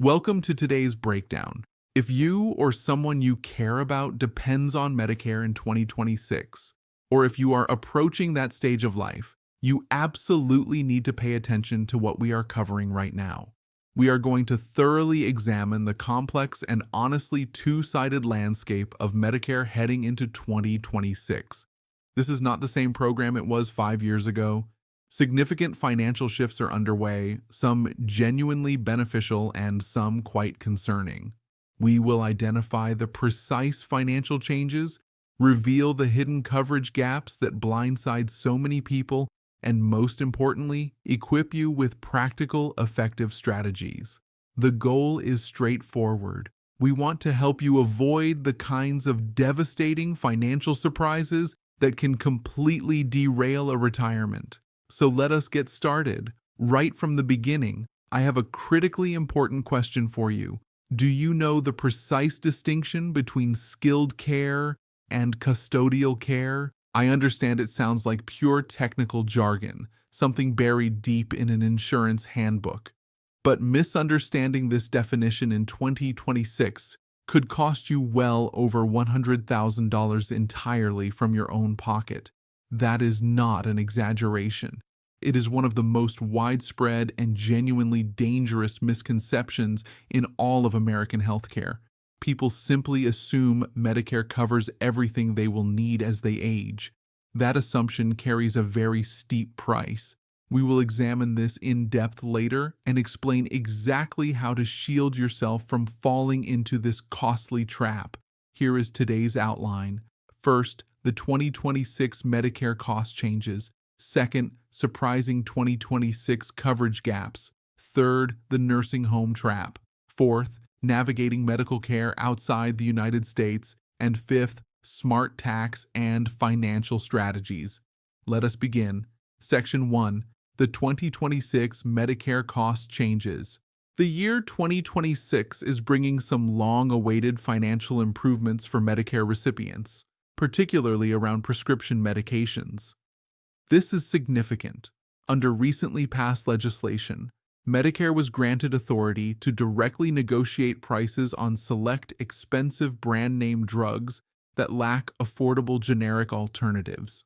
Welcome to today's breakdown. If you or someone you care about depends on Medicare in 2026, or if you are approaching that stage of life, you absolutely need to pay attention to what we are covering right now. We are going to thoroughly examine the complex and honestly two-sided landscape of Medicare heading into 2026. This is not the same program it was 5 years ago. Significant financial shifts are underway, some genuinely beneficial and some quite concerning. We will identify the precise financial changes, reveal the hidden coverage gaps that blindside so many people, and most importantly, equip you with practical, effective strategies. The goal is straightforward. We want to help you avoid the kinds of devastating financial surprises that can completely derail a retirement. So let us get started. Right from the beginning, I have a critically important question for you. Do you know the precise distinction between skilled care and custodial care? I understand it sounds like pure technical jargon, something buried deep in an insurance handbook. But misunderstanding this definition in 2026 could cost you well over $100,000 entirely from your own pocket. That is not an exaggeration. It is one of the most widespread and genuinely dangerous misconceptions in all of American healthcare. People simply assume Medicare covers everything they will need as they age. That assumption carries a very steep price. We will examine this in depth later and explain exactly how to shield yourself from falling into this costly trap. Here is today's outline. First, the 2026 Medicare cost changes. Second, surprising 2026 coverage gaps. Third, the nursing home trap. Fourth, navigating medical care outside the United States. And fifth, smart tax and financial strategies. Let us begin. Section 1. The 2026 Medicare cost changes. The year 2026 is bringing some long-awaited financial improvements for Medicare recipients, particularly around prescription medications. This is significant. Under recently passed legislation, Medicare was granted authority to directly negotiate prices on select expensive brand-name drugs that lack affordable generic alternatives.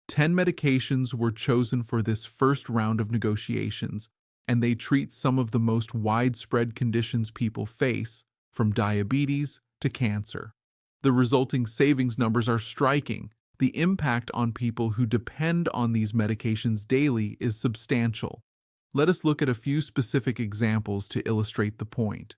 10 medications were chosen for this first round of negotiations, and they treat some of the most widespread conditions people face, from diabetes to cancer. The resulting savings numbers are striking. The impact on people who depend on these medications daily is substantial. Let us look at a few specific examples to illustrate the point.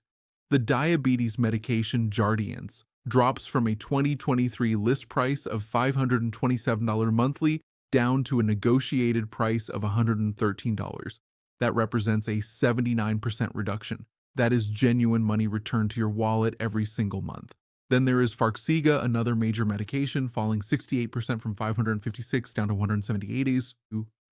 The diabetes medication Jardiance drops from a 2023 list price of $527 monthly down to a negotiated price of $113. That represents a 79% reduction. That is genuine money returned to your wallet every single month. Then there is Farxiga, another major medication, falling 68% from $556 down to $178.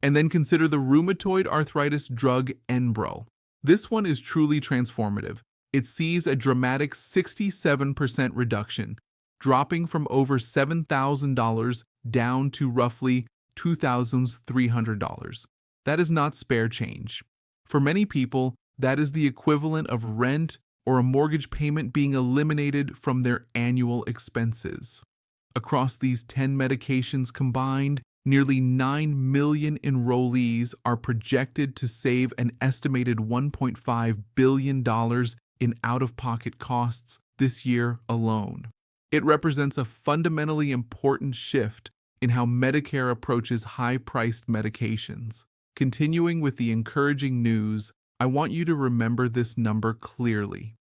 And then consider the rheumatoid arthritis drug Enbrel. This one is truly transformative. It sees a dramatic 67% reduction, dropping from over $7,000 down to roughly $2,300. That is not spare change. For many people, that is the equivalent of rent or a mortgage payment being eliminated from their annual expenses. Across these 10 medications combined, nearly 9 million enrollees are projected to save an estimated $1.5 billion in out-of-pocket costs this year alone. It represents a fundamentally important shift in how Medicare approaches high-priced medications. Continuing with the encouraging news, I want you to remember this number clearly.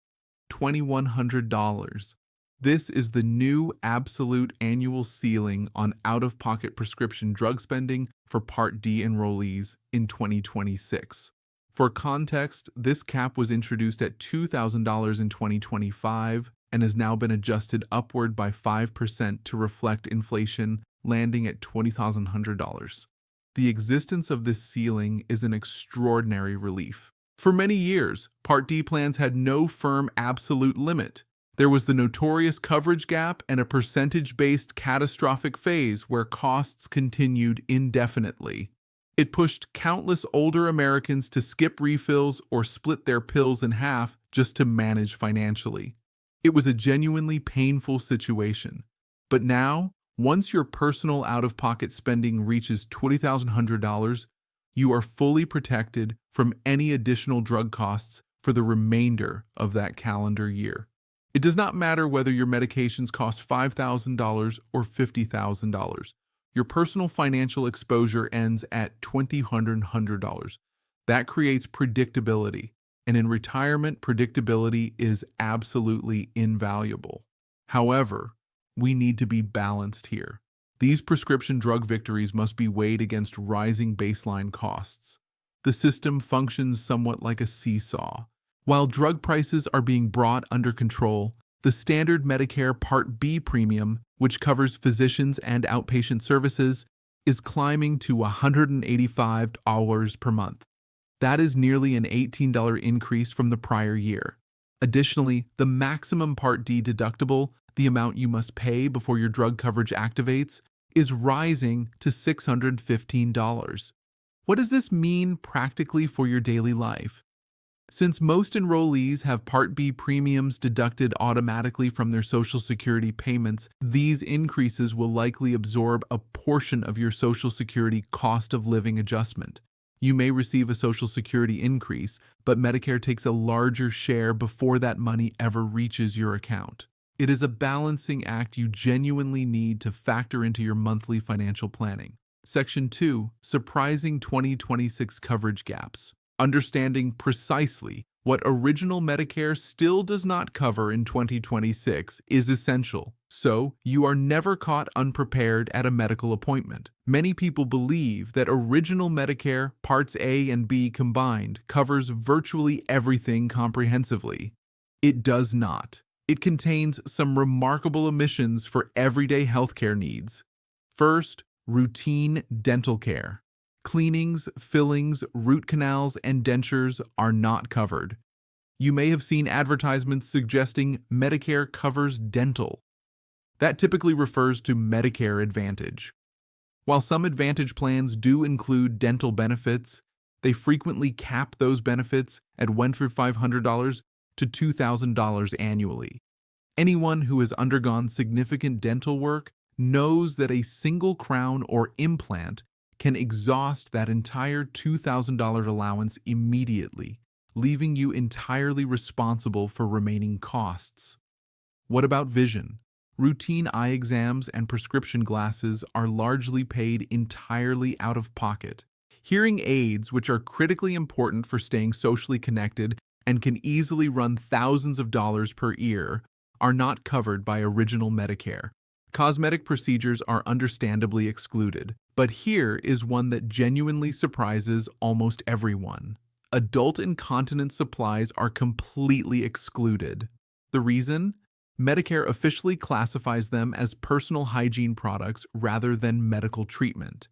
$2,100. This is the new absolute annual ceiling on out-of-pocket prescription drug spending for Part D enrollees in 2026. For context, this cap was introduced at $2,000 in 2025 and has now been adjusted upward by 5% to reflect inflation, landing at $20,100. The existence of this ceiling is an extraordinary relief. For many years, Part D plans had no firm absolute limit. There was the notorious coverage gap and a percentage-based catastrophic phase where costs continued indefinitely. It pushed countless older Americans to skip refills or split their pills in half just to manage financially. It was a genuinely painful situation. But now, once your personal out-of-pocket spending reaches $20,000, you are fully protected from any additional drug costs for the remainder of that calendar year. It does not matter whether your medications cost $5,000 or $50,000. Your personal financial exposure ends at $2,100. That creates predictability, and in retirement, predictability is absolutely invaluable. However, we need to be balanced here. These prescription drug victories must be weighed against rising baseline costs. The system functions somewhat like a seesaw. While drug prices are being brought under control, the standard Medicare Part B premium, which covers physicians and outpatient services, is climbing to $185 per month. That is nearly an $18 increase from the prior year. Additionally, the maximum Part D deductible, the amount you must pay before your drug coverage activates, is rising to $615. What does this mean practically for your daily life? Since most enrollees have Part B premiums deducted automatically from their Social Security payments, these increases will likely absorb a portion of your Social Security cost of living adjustment. You may receive a Social Security increase, but Medicare takes a larger share before that money ever reaches your account. It is a balancing act you genuinely need to factor into your monthly financial planning. Section 2. Surprising 2026 Coverage Gaps. Understanding precisely what original Medicare still does not cover in 2026 is essential, so you are never caught unprepared at a medical appointment. Many people believe that original Medicare Parts A and B combined covers virtually everything comprehensively. It does not. It contains some remarkable omissions for everyday healthcare needs. First, routine dental care. Cleanings, fillings, root canals, and dentures are not covered. You may have seen advertisements suggesting Medicare covers dental. That typically refers to Medicare Advantage. While some Advantage plans do include dental benefits, they frequently cap those benefits at $1,500 to $2,000 annually. Anyone who has undergone significant dental work knows that a single crown or implant can exhaust that entire $2,000 allowance immediately, leaving you entirely responsible for remaining costs. What about vision? Routine eye exams and prescription glasses are largely paid entirely out of pocket. Hearing aids, which are critically important for staying socially connected and can easily run thousands of dollars per ear, are not covered by original Medicare. Cosmetic procedures are understandably excluded, but here is one that genuinely surprises almost everyone. Adult incontinence supplies are completely excluded. The reason? Medicare officially classifies them as personal hygiene products rather than medical treatment.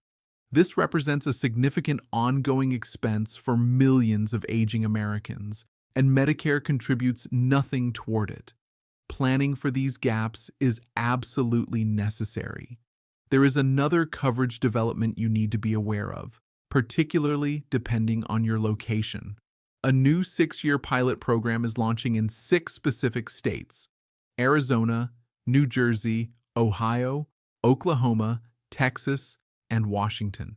This represents a significant ongoing expense for millions of aging Americans, and Medicare contributes nothing toward it. Planning for these gaps is absolutely necessary. There is another coverage development you need to be aware of, particularly depending on your location. A new 6-year pilot program is launching in 6 specific states: Arizona, New Jersey, Ohio, Oklahoma, Texas, and Washington.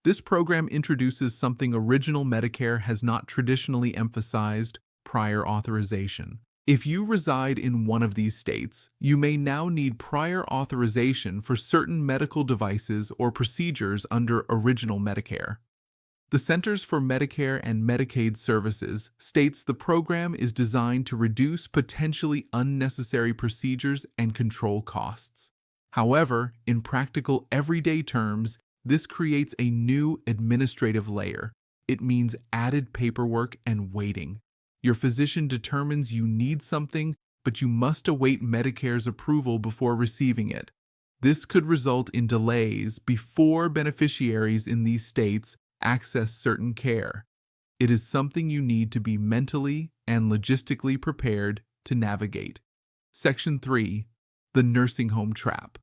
This program introduces something original Medicare has not traditionally emphasized: prior authorization. If you reside in one of these states, you may now need prior authorization for certain medical devices or procedures under original Medicare. The Centers for Medicare and Medicaid Services states the program is designed to reduce potentially unnecessary procedures and control costs. However, in practical everyday terms, this creates a new administrative layer. It means added paperwork and waiting. Your physician determines you need something, but you must await Medicare's approval before receiving it. This could result in delays before beneficiaries in these states access certain care. It is something you need to be mentally and logistically prepared to navigate. Section 3. The Nursing Home Trap.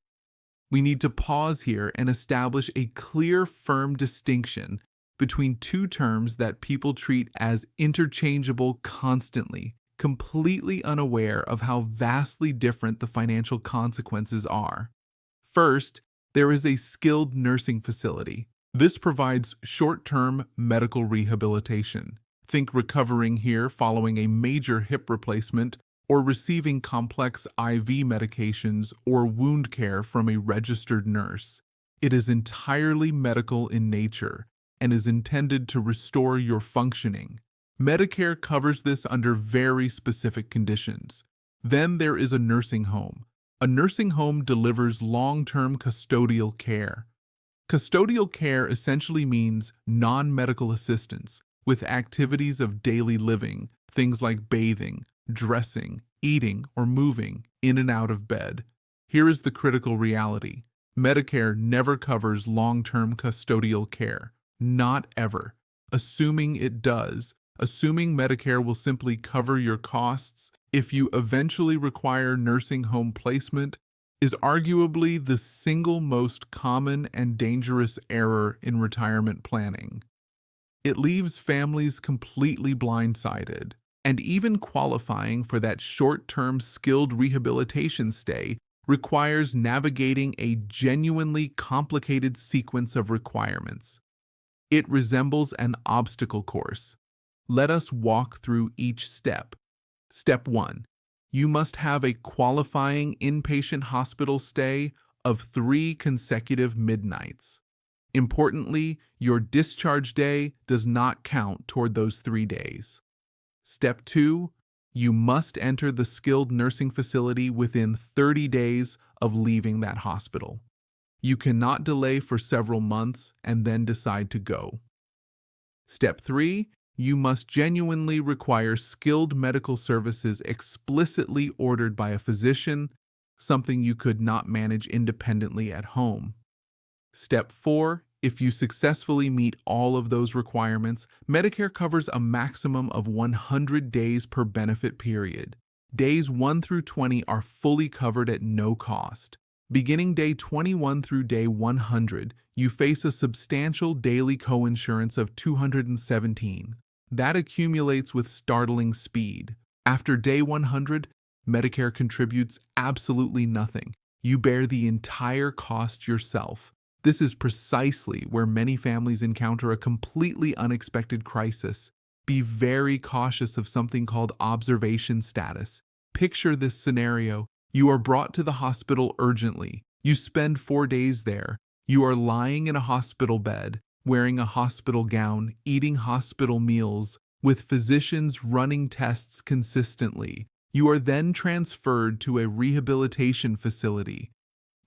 We need to pause here and establish a clear, firm distinction between two terms that people treat as interchangeable constantly, completely unaware of how vastly different the financial consequences are. First, there is a skilled nursing facility. This provides short-term medical rehabilitation. Think recovering here following a major hip replacement or receiving complex IV medications or wound care from a registered nurse. It is entirely medical in nature and is intended to restore your functioning. Medicare covers this under very specific conditions. Then there is a nursing home. A nursing home delivers long-term custodial care. Custodial care essentially means non-medical assistance with activities of daily living, things like bathing, dressing, eating, or moving in and out of bed. Here is the critical reality. Medicare never covers long-term custodial care. Not ever. Assuming it does, assuming Medicare will simply cover your costs if you eventually require nursing home placement, is arguably the single most common and dangerous error in retirement planning. It leaves families completely blindsided, and even qualifying for that short-term skilled rehabilitation stay requires navigating a genuinely complicated sequence of requirements. It resembles an obstacle course. Let us walk through each step. Step 1. You must have a qualifying inpatient hospital stay of 3 consecutive midnights. Importantly, your discharge day does not count toward those 3 days. Step 2. You must enter the skilled nursing facility within 30 days of leaving that hospital. You cannot delay for several months and then decide to go. Step 3. You must genuinely require skilled medical services explicitly ordered by a physician, something you could not manage independently at home. Step 4. If you successfully meet all of those requirements, Medicare covers a maximum of 100 days per benefit period. Days 1 through 20 are fully covered at no cost. Beginning day 21 through day 100, you face a substantial daily coinsurance of $217. That accumulates with startling speed. After day 100, Medicare contributes absolutely nothing. You bear the entire cost yourself. This is precisely where many families encounter a completely unexpected crisis. Be very cautious of something called observation status. Picture this scenario. You are brought to the hospital urgently. You spend 4 days there. You are lying in a hospital bed, wearing a hospital gown, eating hospital meals, with physicians running tests consistently. You are then transferred to a rehabilitation facility.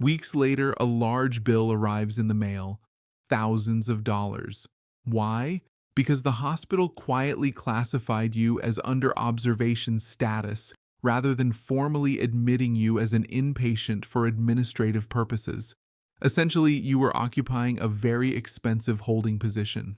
Weeks later, a large bill arrives in the mail, thousands of dollars. Why? Because the hospital quietly classified you as under observation status rather than formally admitting you as an inpatient for administrative purposes. Essentially, you were occupying a very expensive holding position.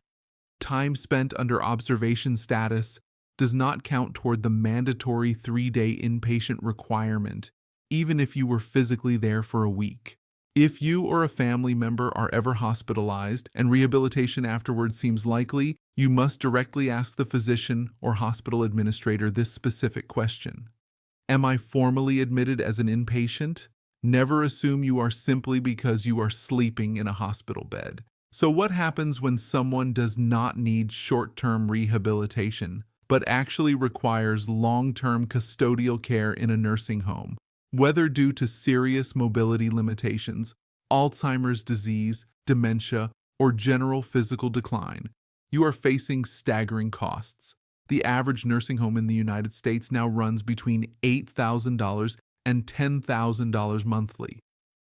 Time spent under observation status does not count toward the mandatory 3-day inpatient requirement, even if you were physically there for a week. If you or a family member are ever hospitalized and rehabilitation afterwards seems likely, you must directly ask the physician or hospital administrator this specific question. Am I formally admitted as an inpatient? Never assume you are simply because you are sleeping in a hospital bed. So what happens when someone does not need short-term rehabilitation, but actually requires long-term custodial care in a nursing home? Whether due to serious mobility limitations, Alzheimer's disease, dementia, or general physical decline, you are facing staggering costs. The average nursing home in the United States now runs between $8,000 and $10,000 monthly.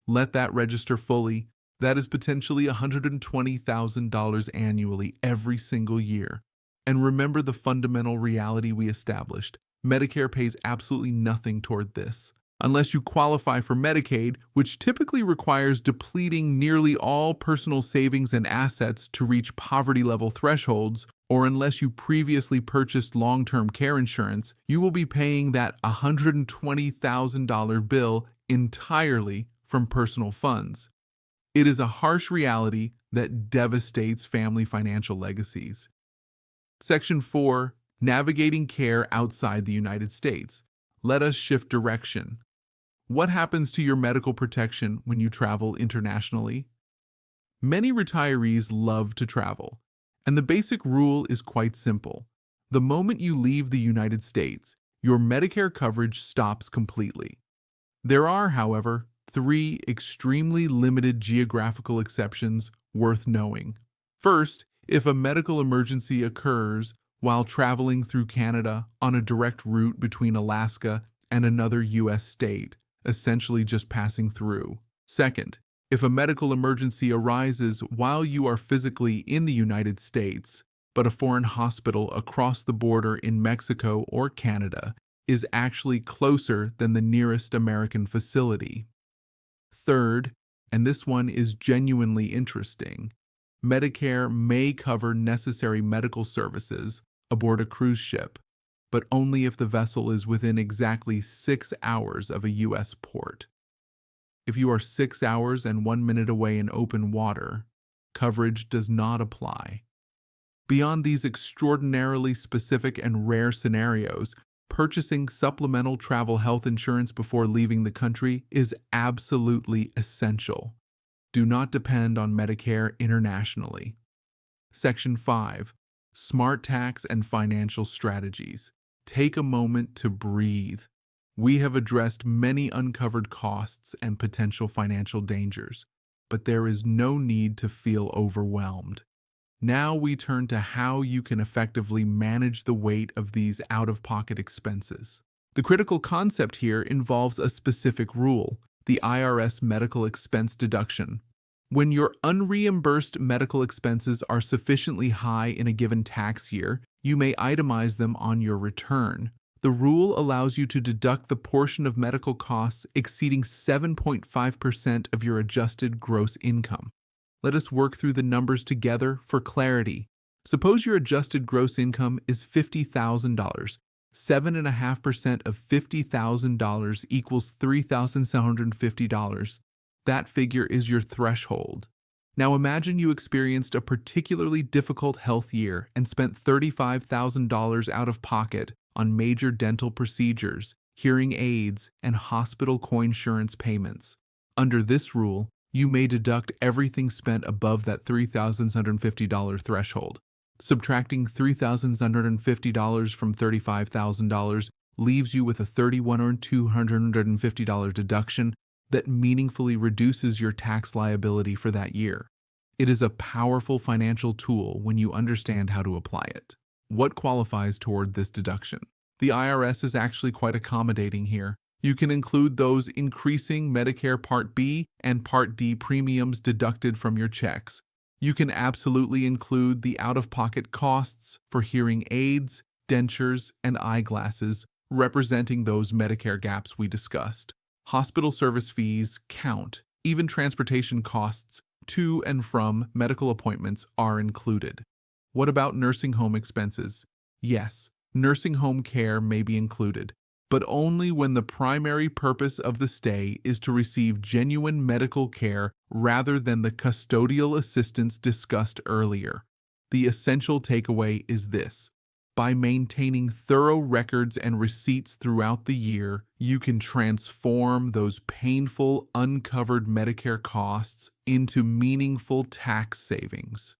Let that register fully. That is potentially $120,000 annually every single year. And remember the fundamental reality we established. Medicare pays absolutely nothing toward this. Unless you qualify for Medicaid, which typically requires depleting nearly all personal savings and assets to reach poverty-level thresholds, or unless you previously purchased long-term care insurance, you will be paying that $120,000 bill entirely from personal funds. It is a harsh reality that devastates family financial legacies. Section 4. Navigating care outside the United States. Let us shift direction. What happens to your medical protection when you travel internationally? Many retirees love to travel, and the basic rule is quite simple. The moment you leave the United States, your Medicare coverage stops completely. There are, however, 3 extremely limited geographical exceptions worth knowing. First, if a medical emergency occurs while traveling through Canada on a direct route between Alaska and another U.S. state, essentially just passing through. Second, if a medical emergency arises while you are physically in the United States, but a foreign hospital across the border in Mexico or Canada is actually closer than the nearest American facility. Third, and this one is genuinely interesting, Medicare may cover necessary medical services aboard a cruise ship, but only if the vessel is within exactly 6 hours of a U.S. port. If you are 6 hours and 1 minute away in open water, coverage does not apply. Beyond these extraordinarily specific and rare scenarios, purchasing supplemental travel health insurance before leaving the country is absolutely essential. Do not depend on Medicare internationally. Section 5. Smart tax and financial strategies. Take a moment to breathe. We have addressed many uncovered costs and potential financial dangers, but there is no need to feel overwhelmed. Now we turn to how you can effectively manage the weight of these out-of-pocket expenses. The critical concept here involves a specific rule, the IRS medical expense deduction. When your unreimbursed medical expenses are sufficiently high in a given tax year, you may itemize them on your return. The rule allows you to deduct the portion of medical costs exceeding 7.5% of your adjusted gross income. Let us work through the numbers together for clarity. Suppose your adjusted gross income is $50,000. 7.5% of $50,000 equals $3,750. That figure is your threshold. Now imagine you experienced a particularly difficult health year and spent $35,000 out of pocket on major dental procedures, hearing aids, and hospital coinsurance payments. Under this rule, you may deduct everything spent above that $3,750 threshold. Subtracting $3,750 from $35,000 leaves you with a $31,250 deduction that meaningfully reduces your tax liability for that year. It is a powerful financial tool when you understand how to apply it. What qualifies toward this deduction? The IRS is actually quite accommodating here. You can include those increasing Medicare Part B and Part D premiums deducted from your checks. You can absolutely include the out-of-pocket costs for hearing aids, dentures, and eyeglasses, representing those Medicare gaps we discussed. Hospital service fees count. Even transportation costs to and from medical appointments are included. What about nursing home expenses? Yes, nursing home care may be included, but only when the primary purpose of the stay is to receive genuine medical care rather than the custodial assistance discussed earlier. The essential takeaway is this: by maintaining thorough records and receipts throughout the year, you can transform those painful, uncovered Medicare costs into meaningful tax savings.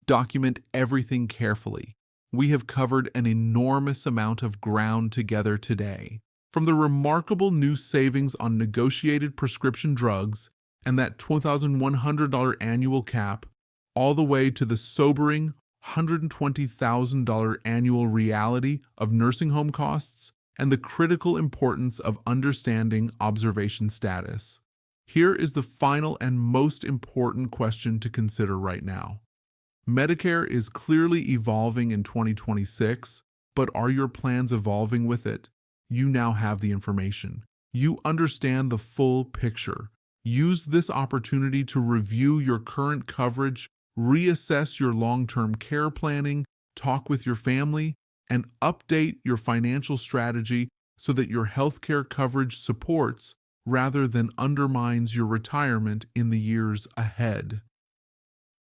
Document everything carefully. We have covered an enormous amount of ground together today, from the remarkable new savings on negotiated prescription drugs and that $2,100 annual cap, all the way to the sobering $120,000 annual reality of nursing home costs and the critical importance of understanding observation status. Here is the final and most important question to consider right now. Medicare is clearly evolving in 2026, but are your plans evolving with it? You now have the information. You understand the full picture. Use this opportunity to review your current coverage, reassess your long-term care planning, talk with your family, and update your financial strategy so that your healthcare coverage supports rather than undermines your retirement in the years ahead.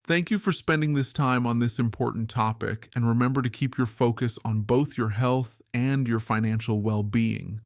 Thank you for spending this time on this important topic, and remember to keep your focus on both your health and your financial well-being.